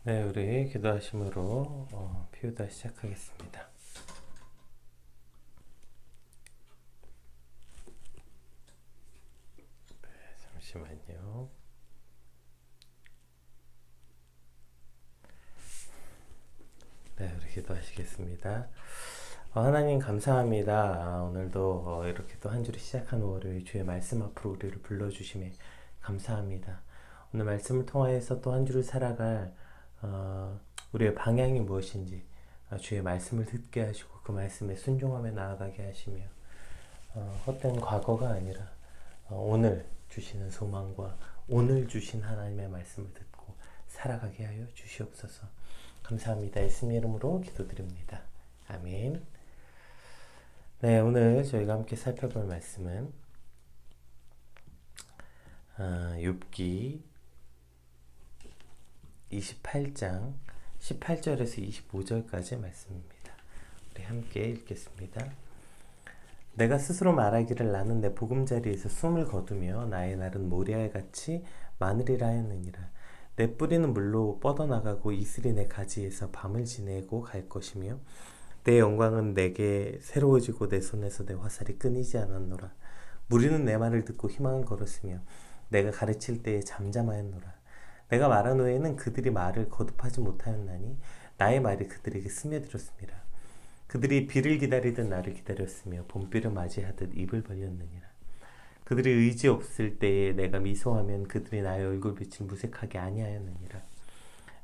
네, 우리 기도하심으로 피우다 시작하겠습니다. 잠시만요. 네, 우리 기도하시겠습니다. 하나님 감사합니다. 오늘도 이렇게 또 한 주를 시작한 월요일 주의 말씀 앞으로 우리를 불러주심에 감사합니다. 오늘 말씀을 통하여서 또 한 주를 살아갈 우리의 방향이 무엇인지 주의 말씀을 듣게 하시고 그 말씀에 순종하며 나아가게 하시며 헛된 과거가 아니라 오늘 주시는 소망과 오늘 주신 하나님의 말씀을 듣고 살아가게 하여 주시옵소서. 감사합니다. 예수님 이름으로 기도드립니다. 아멘. 네, 오늘 저희가 함께 살펴볼 말씀은 욥기 28장 18절에서 25절까지 말씀입니다. 우리 함께 읽겠습니다. 내가 스스로 말하기를 나는 내 보금자리에서 숨을 거두며 나의 날은 모래알같이 많으리라 하였느니라. 내 뿌리는 물로 뻗어나가고 이슬이 내 가지에서 밤을 지내고 갈 것이며 내 영광은 내게 새로워지고 내 손에서 내 화살이 끊이지 않았노라. 무리는 내 말을 듣고 희망을 걸었으며 내가 가르칠 때에 잠잠하였노라. 내가 말한 후에는 그들이 말을 거듭하지 못하였나니 나의 말이 그들에게 스며들었습니다. 그들이 비를 기다리듯 나를 기다렸으며 봄비를 맞이하듯 입을 벌렸느니라. 그들이 의지 없을 때에 내가 미소하면 그들이 나의 얼굴빛을 무색하게 아니하였느니라.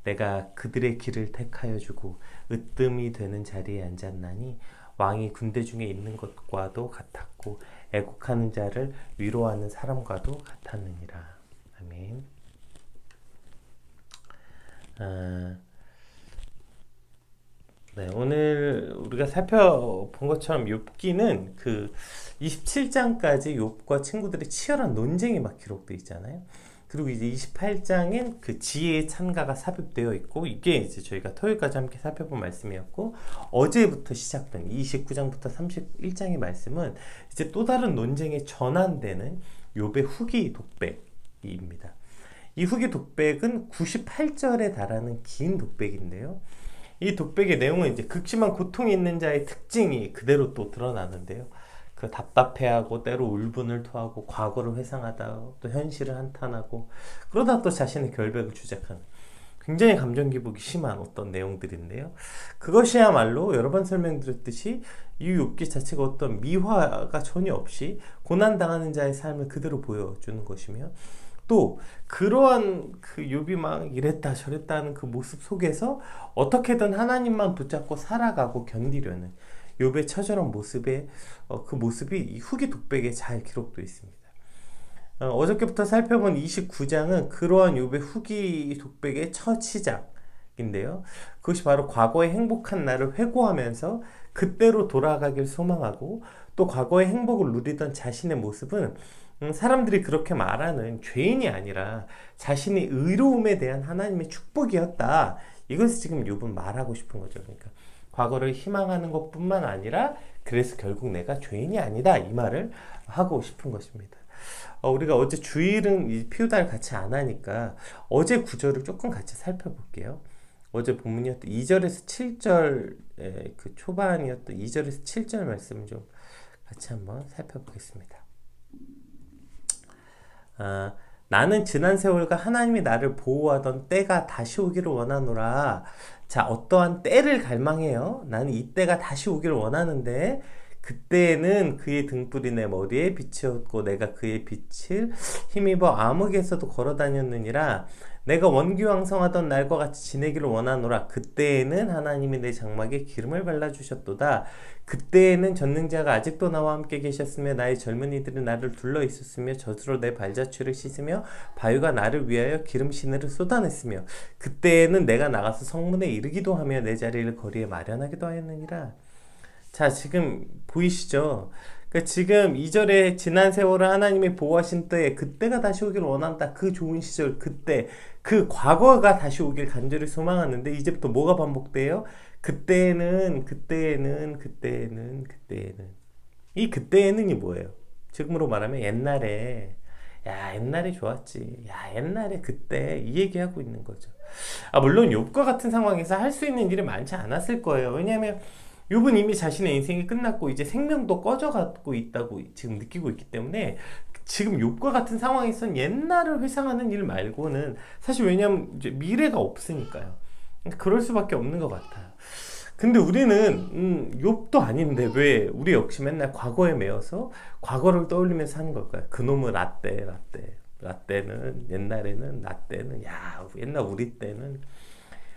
내가 그들의 길을 택하여 주고 으뜸이 되는 자리에 앉았나니 왕이 군대 중에 있는 것과도 같았고 애국하는 자를 위로하는 사람과도 같았느니라. 아멘. 네, 오늘 우리가 살펴본 것처럼 욥기는 그 27장까지 욥과 친구들의 치열한 논쟁이 막 기록되어 있잖아요. 그리고 이제 28장엔 그 지혜의 찬가가 삽입되어 있고, 이게 이제 저희가 토요일까지 함께 살펴본 말씀이었고, 어제부터 시작된 29장부터 31장의 말씀은 이제 또 다른 논쟁에 전환되는 욥의 후기 독백입니다. 이 후기 독백은 98절에 달하는 긴 독백인데요. 이 독백의 내용은 이제 극심한 고통이 있는 자의 특징이 그대로 또 드러나는데요. 그 답답해하고 때로 울분을 토하고 과거를 회상하다 또 현실을 한탄하고 그러다 또 자신의 결백을 주작하는 굉장히 감정 기복이 심한 어떤 내용들인데요. 그것이야말로 여러 번 설명드렸듯이 이 욥기 자체가 어떤 미화가 전혀 없이 고난당하는 자의 삶을 그대로 보여주는 것이며, 또 그러한 그 욥이 막 이랬다 저랬다 하는 그 모습 속에서 어떻게든 하나님만 붙잡고 살아가고 견디려는 욥의 처절한 모습에 그 모습이 이 후기 독백에 잘 기록되어 있습니다. 어저께부터 살펴본 29장은 그러한 욥의 후기 독백의 첫 시작인데요. 그것이 바로 과거의 행복한 날을 회고하면서 그때로 돌아가길 소망하고, 또 과거의 행복을 누리던 자신의 모습은 사람들이 그렇게 말하는 죄인이 아니라 자신의 의로움에 대한 하나님의 축복이었다. 이것을 지금 욥은 말하고 싶은 거죠. 그러니까 과거를 희망하는 것뿐만 아니라 그래서 결국 내가 죄인이 아니다, 이 말을 하고 싶은 것입니다. 우리가 어제 주일은 피우다를 같이 안 하니까 어제 구절을 조금 같이 살펴볼게요. 어제 본문이었던 2절에서 7절 그 초반이었던 2절에서 7절 말씀을 좀 같이 한번 살펴보겠습니다. 나는 지난 세월과 하나님이 나를 보호하던 때가 다시 오기를 원하노라. 자, 어떠한 때를 갈망해요. 나는 이 때가 다시 오기를 원하는데 그때에는 그의 등불이 내 머리에 빛이었고 내가 그의 빛을 힘입어 암흑에서도 걸어다녔느니라. 내가 원기왕성하던 날과 같이 지내기를 원하노라. 그때에는 하나님이 내 장막에 기름을 발라주셨도다. 그때에는 전능자가 아직도 나와 함께 계셨으며 나의 젊은이들이 나를 둘러 있었으며 젖으로 내 발자취를 씻으며 바위가 나를 위하여 기름 시내를 쏟아냈으며 그때에는 내가 나가서 성문에 이르기도 하며 내 자리를 거리에 마련하기도 하였느니라. 자, 지금 보이시죠? 그러니까 지금 2절에 지난 세월을 하나님이 보호하신 때에 그때가 다시 오길 원한다. 그 좋은 시절, 그때, 그 과거가 다시 오길 간절히 소망하는데 이제부터 뭐가 반복돼요? 그때는. 이 그때는이 뭐예요? 지금으로 말하면 옛날에 야 옛날에 좋았지, 야 옛날에 그때, 이 얘기하고 있는 거죠. 물론 욥과 같은 상황에서 할 수 있는 일이 많지 않았을 거예요. 왜냐하면 욥은 이미 자신의 인생이 끝났고 이제 생명도 꺼져가고 있다고 지금 느끼고 있기 때문에 지금 욥과 같은 상황에서는 옛날을 회상하는 일 말고는 사실, 왜냐하면 이제 미래가 없으니까요. 그럴 수밖에 없는 것 같아요. 근데 우리는 욥도 아닌데 왜 우리 역시 맨날 과거에 매여서 과거를 떠올리면서 하는 걸까요? 그놈의 라떼는 옛날에는, 라떼는, 야 옛날 우리 때는,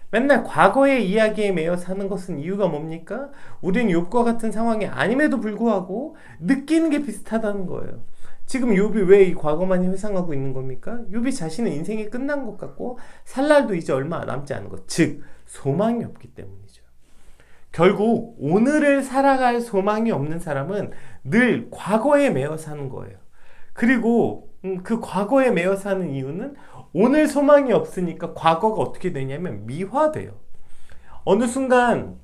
맨날 과거의 이야기에 매여 사는 것은 이유가 뭡니까? 우리는 욥과 같은 상황이 아님에도 불구하고 느끼는 게 비슷하다는 거예요. 지금 욥이 왜 이 과거만 회상하고 있는 겁니까? 욥이 자신의 인생이 끝난 것 같고 살 날도 이제 얼마 남지 않은 것, 즉 소망이 없기 때문이죠. 결국 오늘을 살아갈 소망이 없는 사람은 늘 과거에 매여 사는 거예요. 그리고 그 과거에 매여 사는 이유는 오늘 소망이 없으니까 과거가 어떻게 되냐면 미화돼요. 어느 순간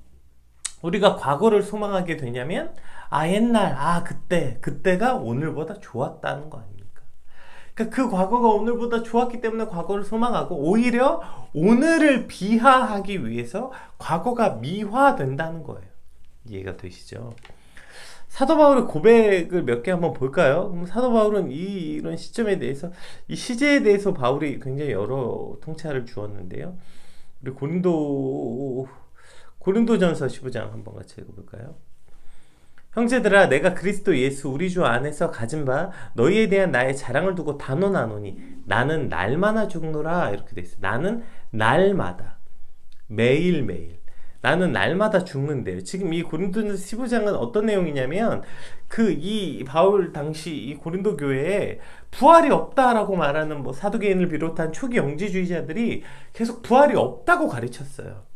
우리가 과거를 소망하게 되냐면 옛날, 그때가 오늘보다 좋았다는 거 아닙니까? 그러니까 그 과거가 오늘보다 좋았기 때문에 과거를 소망하고 오히려 오늘을 비하하기 위해서 과거가 미화된다는 거예요. 이해가 되시죠? 사도 바울의 고백을 몇 개 한번 볼까요? 사도 바울은 이런 시점에 대해서, 이 시제에 대해서 바울이 굉장히 여러 통찰을 주었는데요. 우리 고린도전서 15장 한번 같이 읽어볼까요? 형제들아, 내가 그리스도 예수 우리 주 안에서 가진 바 너희에 대한 나의 자랑을 두고 단언하노니 나는 날마다 죽노라. 이렇게 돼 있어요. 나는 날마다, 매일매일, 나는 날마다 죽는데요. 지금 이 고린도전서 15장은 어떤 내용이냐면 이 바울 당시 이 고린도 교회에 부활이 없다라고 말하는 사두개인을 비롯한 초기 영지주의자들이 계속 부활이 없다고 가르쳤어요.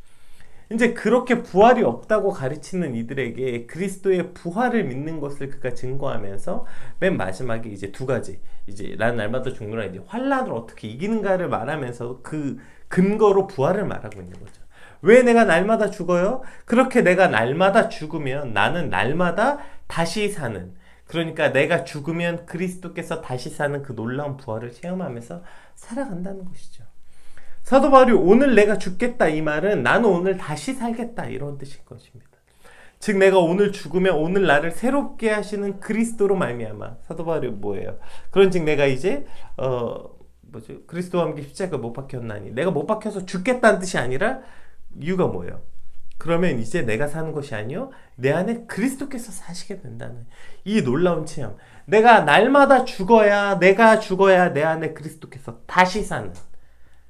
이제 그렇게 부활이 없다고 가르치는 이들에게 그리스도의 부활을 믿는 것을 그가 증거하면서 맨 마지막에 이제 두 가지, 이제 나는 날마다 죽노라, 이제 환란을 어떻게 이기는가를 말하면서 그 근거로 부활을 말하고 있는 거죠. 왜 내가 날마다 죽어요? 그렇게 내가 날마다 죽으면 나는 날마다 다시 사는, 그러니까 내가 죽으면 그리스도께서 다시 사는 그 놀라운 부활을 체험하면서 살아간다는 것이죠. 사도 바울이 오늘 내가 죽겠다 이 말은 나는 오늘 다시 살겠다 이런 뜻인 것입니다. 즉 내가 오늘 죽으면 오늘 나를 새롭게 하시는 그리스도로 말미암아, 사도 바울이 뭐예요? 그런즉 내가 이제 그리스도와 함께 십자가에 못 박혔나니, 내가 못 박혀서 죽겠다는 뜻이 아니라 이유가 뭐예요? 그러면 이제 내가 사는 것이 아니요 내 안에 그리스도께서 사시게 된다는 이 놀라운 체험. 내가 날마다 죽어야 내 안에 그리스도께서 다시 사는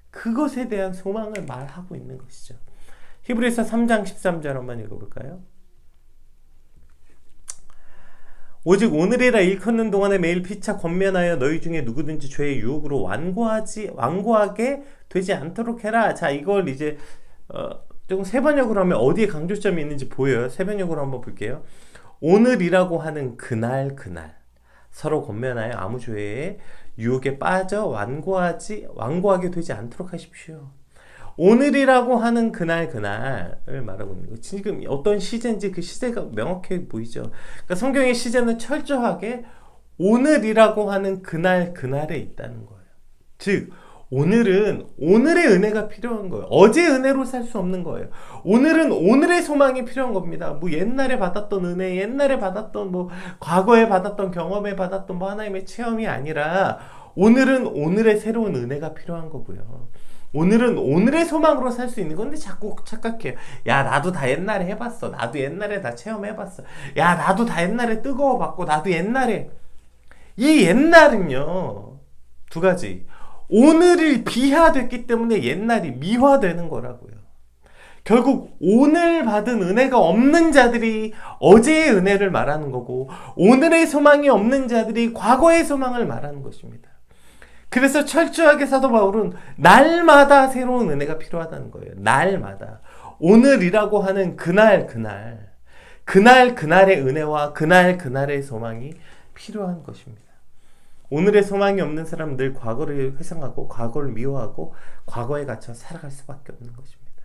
그것에 대한 소망을 말하고 있는 것이죠. 히브리서 3장 13절 한번 읽어볼까요? 오직 오늘이라 일컫는 동안에 매일 피차 권면하여 너희 중에 누구든지 죄의 유혹으로 완고하게 되지 않도록 해라. 자, 이걸 이제 조금 세번역으로 하면 어디에 강조점이 있는지 보여요. 세번역으로 한번 볼게요. 오늘이라고 하는 그날 서로 권면하여 아무 죄의 유혹에 빠져 완고하게 되지 않도록 하십시오. 오늘이라고 하는 그날을 말하고 있는 거예요. 지금 어떤 시제인지 그 시제가 명확해 보이죠. 그러니까 성경의 시제는 철저하게 오늘이라고 하는 그날에 있다는 거예요. 즉 오늘은 오늘의 은혜가 필요한 거예요. 어제의 은혜로 살 수 없는 거예요. 오늘은 오늘의 소망이 필요한 겁니다. 옛날에 받았던 은혜, 옛날에 받았던 과거에 받았던 경험에 받았던 하나님의 체험이 아니라 오늘은 오늘의 새로운 은혜가 필요한 거고요. 오늘은 오늘의 소망으로 살 수 있는 건데 자꾸 착각해요. 야 나도 다 옛날에 해봤어. 나도 옛날에 다 체험해봤어. 야 나도 다 옛날에 뜨거워봤고 나도 옛날에. 이 옛날은요 두 가지. 오늘이 비하됐기 때문에 옛날이 미화되는 거라고요. 결국 오늘 받은 은혜가 없는 자들이 어제의 은혜를 말하는 거고 오늘의 소망이 없는 자들이 과거의 소망을 말하는 것입니다. 그래서 철저하게 사도 바울은 날마다 새로운 은혜가 필요하다는 거예요. 날마다. 오늘이라고 하는 그날의 은혜와 그날의 소망이 필요한 것입니다. 오늘의 소망이 없는 사람은 늘 과거를 회상하고 과거를 미워하고 과거에 갇혀 살아갈 수밖에 없는 것입니다.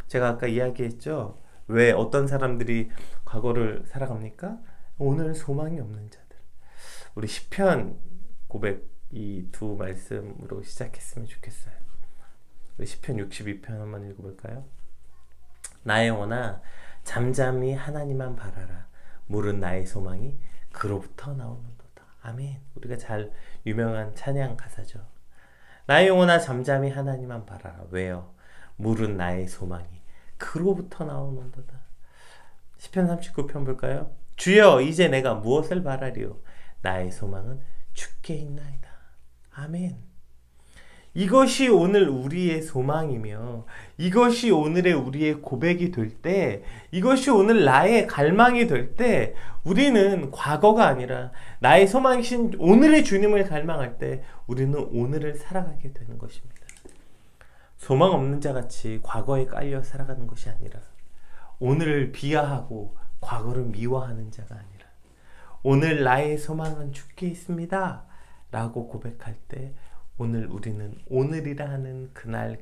제가 아까 이야기했죠. 왜 어떤 사람들이 과거를 살아갑니까? 오늘 소망이 없는 자들. 우리 시편 고백 이 두 말씀으로 시작했으면 좋겠어요. 시편 62편 한번 읽어볼까요? 나의 영혼아 잠잠히 하나님만 바라라. 물은 나의 소망이 그로부터 나오는도다. 아멘. 우리가 잘 유명한 찬양 가사죠. 나의 영혼아 잠잠히 하나님만 바라라. 왜요? 물은 나의 소망이 그로부터 나오는도다. 시편 39편 볼까요? 주여 이제 내가 무엇을 바라리요? 나의 소망은 주께 있나이다. 아멘. 이것이 오늘 우리의 소망이며 이것이 오늘의 우리의 고백이 될 때, 이것이 오늘 나의 갈망이 될 때, 우리는 과거가 아니라 나의 소망이신 오늘의 주님을 갈망할 때 우리는 오늘을 살아가게 되는 것입니다. 소망 없는 자같이 과거에 깔려 살아가는 것이 아니라, 오늘을 비하하고 과거를 미워하는 자가 아니라, 오늘 나의 소망은 주께 있습니다 라고 고백할 때 오늘 우리는 오늘이라 하는 그날의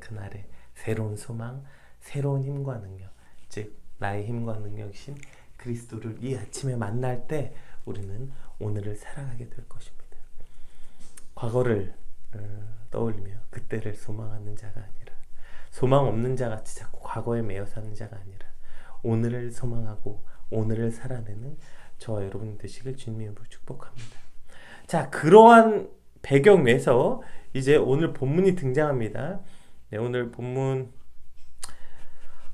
새로운 소망, 새로운 힘과 능력, 즉 나의 힘과 능력이신 그리스도를 이 아침에 만날 때 우리는 오늘을 살아가게 될 것입니다. 과거를 떠올리며 그때를 소망하는 자가 아니라, 소망 없는 자같이 자꾸 과거에 매여 사는 자가 아니라 오늘을 소망하고 오늘을 살아내는 저와 여러분 되시길 주님의 이름으로 축복합니다. 자, 그러한 배경에서 이제 오늘 본문이 등장합니다. 네, 오늘 본문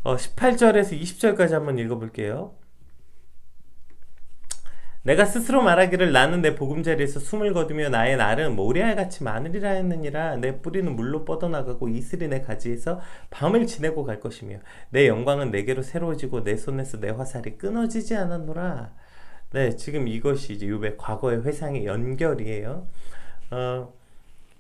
18절에서 20절까지 한번 읽어볼게요. 내가 스스로 말하기를 나는 내 보금자리에서 숨을 거두며 나의 날은 모래알같이 많으리라 했느니라. 내 뿌리는 물로 뻗어나가고 이슬이 내 가지에서 밤을 지내고 갈 것이며 내 영광은 내게로 새로워지고 내 손에서 내 화살이 끊어지지 않았노라. 네, 지금 이것이 이제 욥의 과거의 회상의 연결이에요.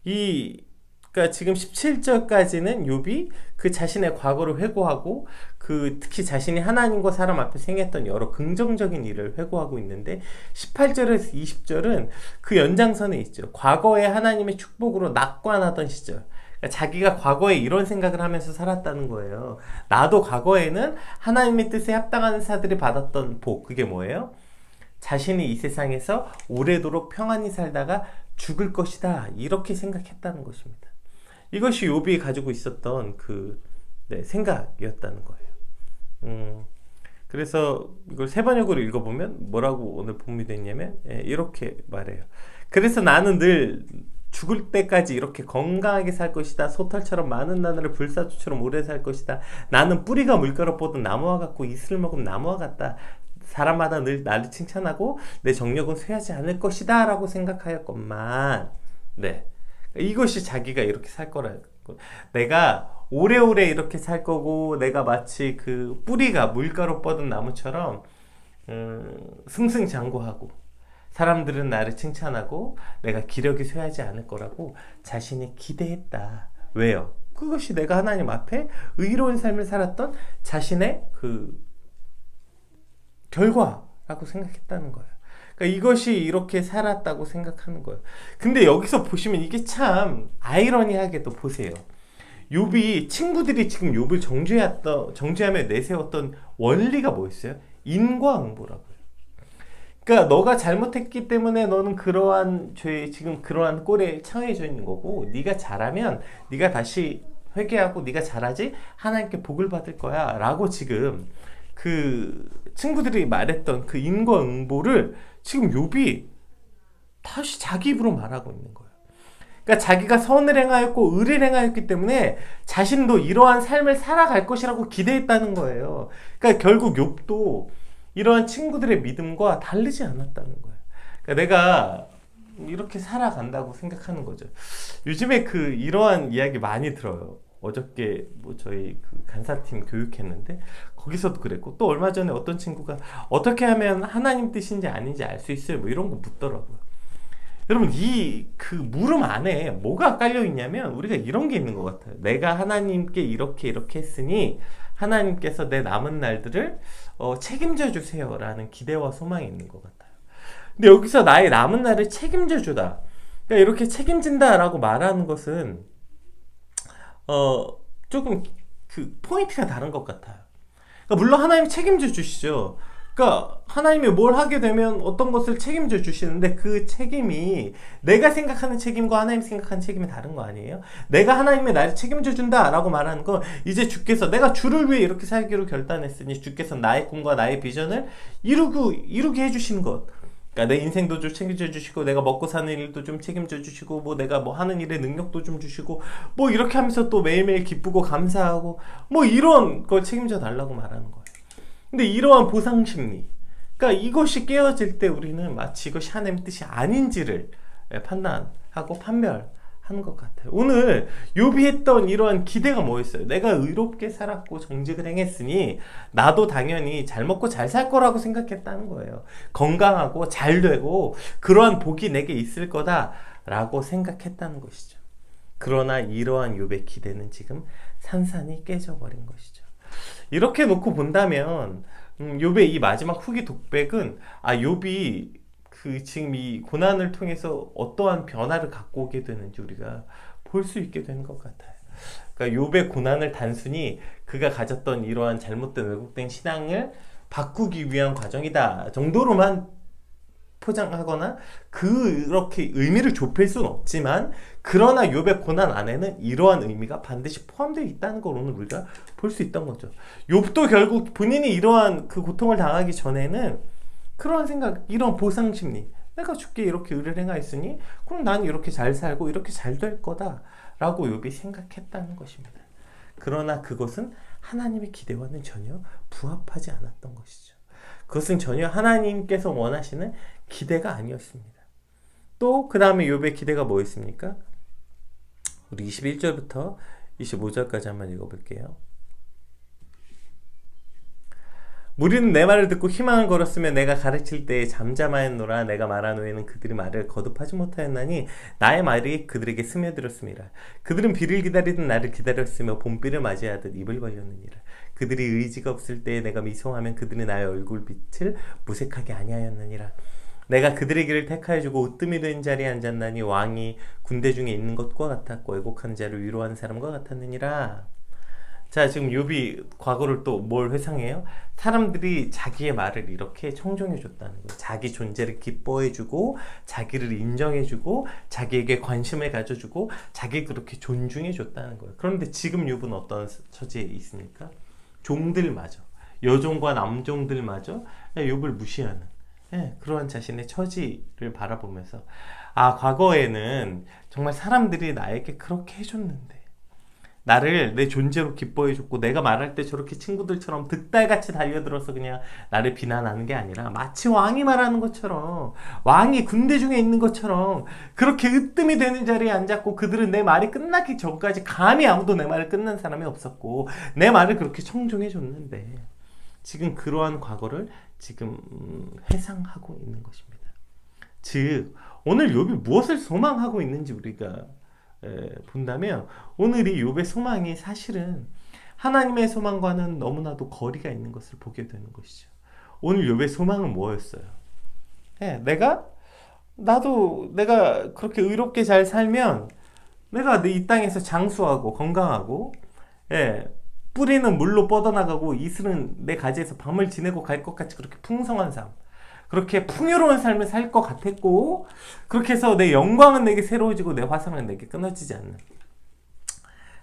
그러니까 지금 17절까지는 욥이 그 자신의 과거를 회고하고 특히 자신이 하나님과 사람 앞에 행했던 여러 긍정적인 일을 회고하고 있는데, 18절에서 20절은 그 연장선에 있죠. 과거에 하나님의 축복으로 낙관하던 시절, 그러니까 자기가 과거에 이런 생각을 하면서 살았다는 거예요. 나도 과거에는 하나님의 뜻에 합당하는 사들이 받았던 복, 그게 뭐예요? 자신이 이 세상에서 오래도록 평안히 살다가 죽을 것이다, 이렇게 생각했다는 것입니다. 이것이 욥이 가지고 있었던 생각이었다는 거예요. 그래서 이걸 세번역으로 읽어보면 뭐라고 오늘 본문이 됐냐면 이렇게 말해요. 그래서 나는 늘 죽을 때까지 이렇게 건강하게 살 것이다. 소털처럼 많은 나날을 불사조처럼 오래 살 것이다. 나는 뿌리가 물가로 뻗은 나무와 같고 이슬을 먹은 나무와 같다. 사람마다 늘 나를 칭찬하고 내 정력은 쇠하지 않을 것이다 라고 생각하였건만, 네, 이것이 자기가 이렇게 살 거라, 내가 오래오래 이렇게 살 거고 내가 마치 그 뿌리가 물가로 뻗은 나무처럼 승승장구하고 사람들은 나를 칭찬하고 내가 기력이 쇠하지 않을 거라고 자신이 기대했다. 왜요? 그것이 내가 하나님 앞에 의로운 삶을 살았던 자신의 결과라고 생각했다는 거예요. 그러니까 이것이 이렇게 살았다고 생각하는 거예요. 근데 여기서 보시면 이게 참 아이러니하게도 보세요. 욥이 친구들이 지금 욥을 정죄하며 내세웠던 원리가 뭐였어요? 인과응보라고요. 그러니까 너가 잘못했기 때문에 너는 그러한 죄, 지금 그러한 꼴에 처해져 있는 거고, 네가 잘하면 네가 다시 회개하고 네가 잘하지 하나님께 복을 받을 거야 라고 지금 친구들이 말했던 그 인과응보를 지금 욥이 다시 자기 입으로 말하고 있는 거예요. 그러니까 자기가 선을 행하였고 의를 행하였기 때문에 자신도 이러한 삶을 살아갈 것이라고 기대했다는 거예요. 그러니까 결국 욥도 이러한 친구들의 믿음과 다르지 않았다는 거예요. 그러니까 내가 이렇게 살아간다고 생각하는 거죠. 요즘에 이러한 이야기 많이 들어요. 어저께 저희 간사팀 교육했는데 거기서도 그랬고, 또 얼마 전에 어떤 친구가 어떻게 하면 하나님 뜻인지 아닌지 알 수 있어요? 이런 거 묻더라고요. 여러분, 물음 안에 뭐가 깔려 있냐면 우리가 이런 게 있는 것 같아요. 내가 하나님께 이렇게 했으니 하나님께서 내 남은 날들을 책임져 주세요 라는 기대와 소망이 있는 것 같아요. 근데 여기서 나의 남은 날을 책임져 주다, 그러니까 이렇게 책임진다 라고 말하는 것은 조금 포인트가 다른 것 같아요. 그러니까 물론 하나님이 책임져 주시죠. 그러니까 하나님이 뭘 하게 되면 어떤 것을 책임져 주시는데 그 책임이 내가 생각하는 책임과 하나님 생각하는 책임이 다른 거 아니에요? 내가 하나님이 나를 책임져 준다 라고 말하는 건 이제 주께서 내가 주를 위해 이렇게 살기로 결단했으니 주께서 나의 꿈과 나의 비전을 이루게 해주시는 것. 그러니까 내 인생도 좀 책임져 주시고 내가 먹고 사는 일도 좀 책임져 주시고 뭐 내가 뭐 하는 일에 능력도 좀 주시고 뭐 이렇게 하면서 또 매일매일 기쁘고 감사하고 뭐 이런 걸 책임져 달라고 말하는 거예요. 근데 이러한 보상심리, 그러니까 이것이 깨어질 때 우리는 마치 이것이 하나님의 뜻이 아닌지를 판단하고 판별하는 것 같아요. 오늘 욥이 했던 이러한 기대가 뭐였어요? 내가 의롭게 살았고 정직을 행했으니 나도 당연히 잘 먹고 잘 살 거라고 생각했다는 거예요. 건강하고 잘 되고 그러한 복이 내게 있을 거다라고 생각했다는 것이죠. 그러나 이러한 욥의 기대는 지금 산산이 깨져버린 것이죠. 이렇게 놓고 본다면 욥의 이 마지막 후기 독백은 욥이 지금 이 고난을 통해서 어떠한 변화를 갖고 오게 되는지 우리가 볼 수 있게 되는 것 같아요. 그러니까 욥의 고난을 단순히 그가 가졌던 이러한 잘못된 왜곡된 신앙을 바꾸기 위한 과정이다 정도로만 포장하거나 그렇게 의미를 좁힐 수는 없지만, 그러나 욥의 고난 안에는 이러한 의미가 반드시 포함되어 있다는 걸 오늘 우리가 볼 수 있던 거죠. 욥도 결국 본인이 이러한 그 고통을 당하기 전에는 그러한 생각, 이런 보상심리, 내가 주께 이렇게 의를 행하였으니 그럼 난 이렇게 잘 살고 이렇게 잘 될 거다 라고 욥이 생각했다는 것입니다. 그러나 그것은 하나님의 기대와는 전혀 부합하지 않았던 것이죠. 그것은 전혀 하나님께서 원하시는 기대가 아니었습니다. 또 그 다음에 욥의 기대가 뭐였습니까? 우리 21절부터 25절까지 한번 읽어볼게요. 무리는 내 말을 듣고 희망을 걸었으며 내가 가르칠 때에 잠잠하였노라. 내가 말한 후에는 그들이 말을 거듭하지 못하였나니 나의 말이 그들에게 스며들었습니다. 그들은 비를 기다리듯 나를 기다렸으며 봄비를 맞이하듯 입을 벌렸느니라. 그들이 의지가 없을 때에 내가 미소하면 그들이 나의 얼굴빛을 무색하게 아니하였느니라. 내가 그들의 길을 택하여주고 으뜸이 된 자리에 앉았나니 왕이 군대 중에 있는 것과 같았고 애곡하는 자를 위로하는 사람과 같았느니라. 자, 지금 욥이 과거를 또 뭘 회상해요? 사람들이 자기의 말을 이렇게 청종해 줬다는 거예요. 자기 존재를 기뻐해주고 자기를 인정해주고 자기에게 관심을 가져주고 자기 그렇게 존중해 줬다는 거예요. 그런데 지금 욥은 어떤 처지에 있습니까? 종들마저, 여종과 남종들마저 욥을 무시하는 그러한 자신의 처지를 바라보면서 과거에는 정말 사람들이 나에게 그렇게 해줬는데, 나를 내 존재로 기뻐해줬고 내가 말할 때 저렇게 친구들처럼 득달같이 달려들어서 그냥 나를 비난하는 게 아니라 마치 왕이 말하는 것처럼, 왕이 군대 중에 있는 것처럼 그렇게 으뜸이 되는 자리에 앉았고, 그들은 내 말이 끝나기 전까지 감히 아무도 내 말을 끝낸 사람이 없었고 내 말을 그렇게 청종해줬는데, 지금 그러한 과거를 지금 회상하고 있는 것입니다. 즉 오늘 욥이 무엇을 소망하고 있는지 우리가 본다면, 오늘 이 욥의 소망이 사실은 하나님의 소망과는 너무나도 거리가 있는 것을 보게 되는 것이죠. 오늘 욥의 소망은 뭐였어요? 내가 그렇게 의롭게 잘 살면 내가 이 땅에서 장수하고 건강하고 뿌리는 물로 뻗어나가고 이슬은 내 가지에서 밤을 지내고 갈 것 같이 그렇게 풍성한 삶, 그렇게 풍요로운 삶을 살 것 같았고, 그렇게 해서 내 영광은 내게 새로워지고 내 화상은 내게 끊어지지 않는,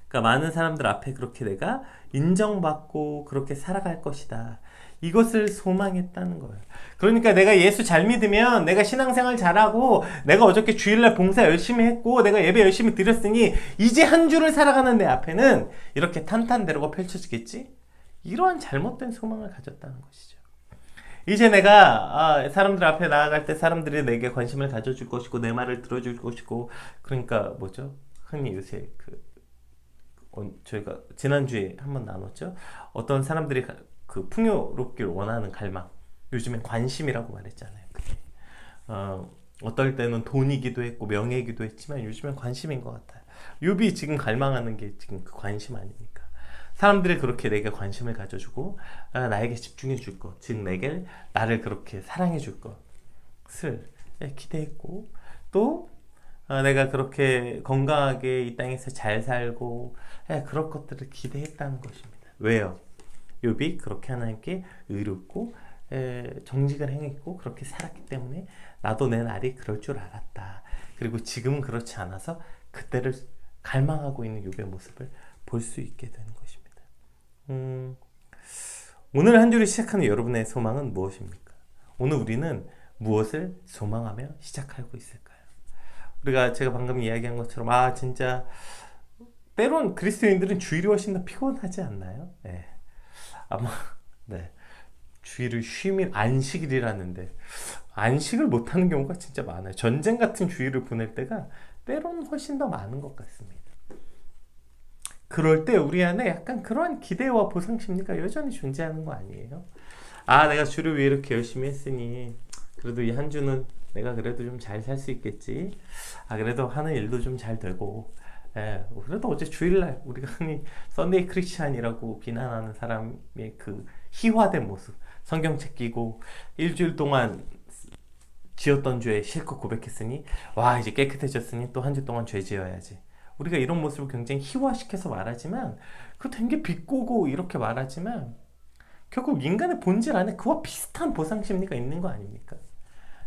그러니까 많은 사람들 앞에 그렇게 내가 인정받고 그렇게 살아갈 것이다, 이것을 소망했다는 거예요. 그러니까 내가 예수 잘 믿으면, 내가 신앙생활 잘하고, 내가 어저께 주일날 봉사 열심히 했고, 내가 예배 열심히 드렸으니 이제 한 주를 살아가는 내 앞에는 이렇게 탄탄대로가 펼쳐지겠지? 이러한 잘못된 소망을 가졌다는 것이죠. 이제 내가 사람들 앞에 나아갈 때 사람들이 내게 관심을 가져줄 것이고 내 말을 들어줄 것이고, 그러니까 뭐죠? 흔히 요새 저희가 지난주에 한번 나눴죠? 어떤 사람들이 그 풍요롭길 원하는 갈망, 요즘엔 관심이라고 말했잖아요. 그게 어떨 때는 돈이기도 했고 명예이기도 했지만 요즘엔 관심인 것 같아요. 욥이 지금 갈망하는 게 지금 그 관심 아닙니까? 사람들이 그렇게 내게 관심을 가져주고 나에게 집중해 줄 것, 즉 나를 그렇게 사랑해 줄 것을 기대했고, 또 내가 그렇게 건강하게 이 땅에서 잘 살고 그런 것들을 기대했다는 것입니다. 왜요? 욥이 그렇게 하나님께 의롭고 정직을 행했고 그렇게 살았기 때문에 나도 내 날이 그럴 줄 알았다. 그리고 지금은 그렇지 않아서 그때를 갈망하고 있는 욥의 모습을 볼 수 있게 되는 것입니다. 오늘 한 주를 시작하는 여러분의 소망은 무엇입니까? 오늘 우리는 무엇을 소망하며 시작하고 있을까요? 제가 방금 이야기한 것처럼 진짜 때론 그리스도인들은 주일이 훨씬 더 피곤하지 않나요? 네. 아마 네. 주일을 쉼인 안식일이라는데 안식을 못하는 경우가 진짜 많아요. 전쟁 같은 주일을 보낼 때가 때로는 훨씬 더 많은 것 같습니다. 그럴 때 우리 안에 약간 그러한 기대와 보상 심리가 여전히 존재하는 거 아니에요? 내가 주를 위해 이렇게 열심히 했으니 그래도 이 한 주는 내가 그래도 좀 잘 살 수 있겠지. 그래도 하는 일도 좀 잘 되고 그래도 어제 주일날 우리가 흔히 썬데이 크리스찬이라고 비난하는 사람의 그 희화된 모습, 성경책 끼고 일주일 동안 지었던 죄 실컷 고백했으니 이제 깨끗해졌으니 또 한 주 동안 죄 지어야지. 우리가 이런 모습을 굉장히 희화시켜서 말하지만 그거 되게 비꼬고 이렇게 말하지만 결국 인간의 본질 안에 그와 비슷한 보상 심리가 있는 거 아닙니까?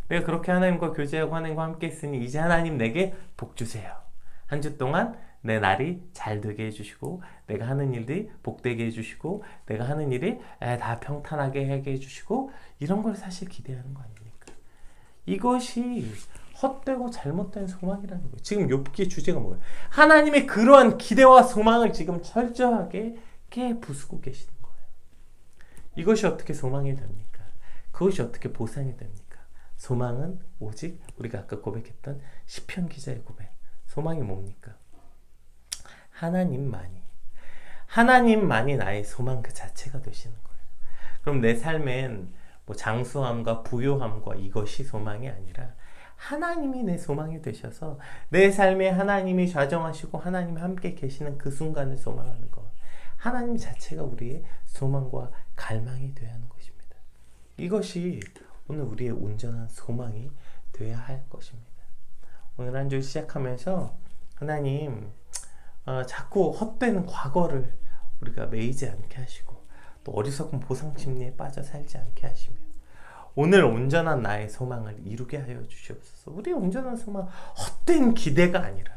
내가 그렇게 하나님과 교제하고 하나님과 함께 했으니 이제 하나님 내게 복 주세요. 한 주 동안 내 날이 잘 되게 해주시고 내가 하는 일들이 복되게 해주시고 내가 하는 일이 다 평탄하게 하게 해주시고 이런 걸 사실 기대하는 거 아닙니까? 이것이 헛되고 잘못된 소망이라는 거예요. 지금 욥기의 주제가 뭐예요? 하나님의 그러한 기대와 소망을 지금 철저하게 깨부수고 계시는 거예요. 이것이 어떻게 소망이 됩니까? 그것이 어떻게 보상이 됩니까? 소망은 오직 우리가 아까 고백했던 시편 기자의 고백. 소망이 뭡니까? 하나님만이 나의 소망 그 자체가 되시는 거예요. 그럼 내 삶엔 장수함과 부요함과 이것이 소망이 아니라 하나님이 내 소망이 되셔서 내 삶에 하나님이 좌정하시고 하나님이 함께 계시는 그 순간을 소망하는 것. 하나님 자체가 우리의 소망과 갈망이 되어야 하는 것입니다. 이것이 오늘 우리의 온전한 소망이 되어야 할 것입니다. 오늘 한 주 시작하면서 하나님 자꾸 헛된 과거를 우리가 매이지 않게 하시고 또 어리석은 보상 심리에 빠져 살지 않게 하시며 오늘 온전한 나의 소망을 이루게 하여 주시옵소서. 우리의 온전한 소망 헛된 기대가 아니라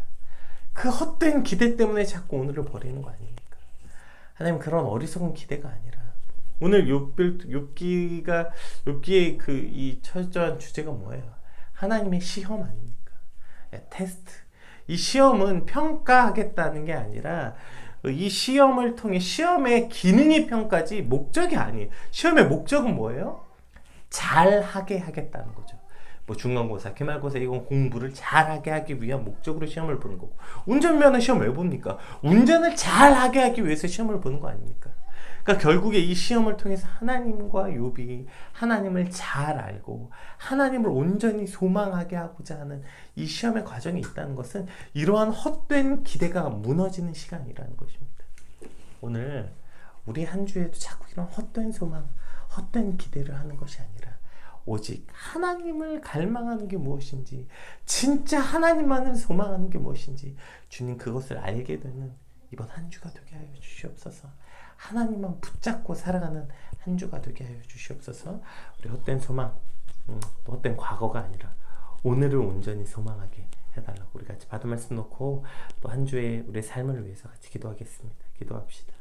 그 헛된 기대 때문에 자꾸 오늘을 버리는 거 아닙니까? 하나님 그런 어리석은 기대가 아니라 오늘 욥기의 그 이 철저한 주제가 뭐예요? 하나님의 시험 아닙니까? 테스트. 이 시험은 평가하겠다는 게 아니라 이 시험을 통해 시험의 기능이 평가지 목적이 아니에요. 시험의 목적은 뭐예요? 잘하게 하겠다는 거죠. 중간고사, 기말고사 이건 공부를 잘하게 하기 위한 목적으로 시험을 보는 거고 운전면허 시험 왜 봅니까? 운전을 잘하게 하기 위해서 시험을 보는 거 아닙니까? 그러니까 결국에 이 시험을 통해서 하나님과 욥이 하나님을 잘 알고 하나님을 온전히 소망하게 하고자 하는 이 시험의 과정이 있다는 것은 이러한 헛된 기대가 무너지는 시간이라는 것입니다. 오늘 우리 한 주에도 자꾸 이런 헛된 소망, 헛된 기대를 하는 것이 아니라 오직 하나님을 갈망하는 게 무엇인지 진짜 하나님만을 소망하는 게 무엇인지 주님 그것을 알게 되는 이번 한 주가 되게 하여 주시옵소서. 하나님만 붙잡고 살아가는 한 주가 되게 하여 주시옵소서. 우리 헛된 소망, 또 헛된 과거가 아니라 오늘을 온전히 소망하게 해달라고 우리 같이 받은 말씀 놓고 또 한 주의 우리의 삶을 위해서 같이 기도하겠습니다. 기도합시다.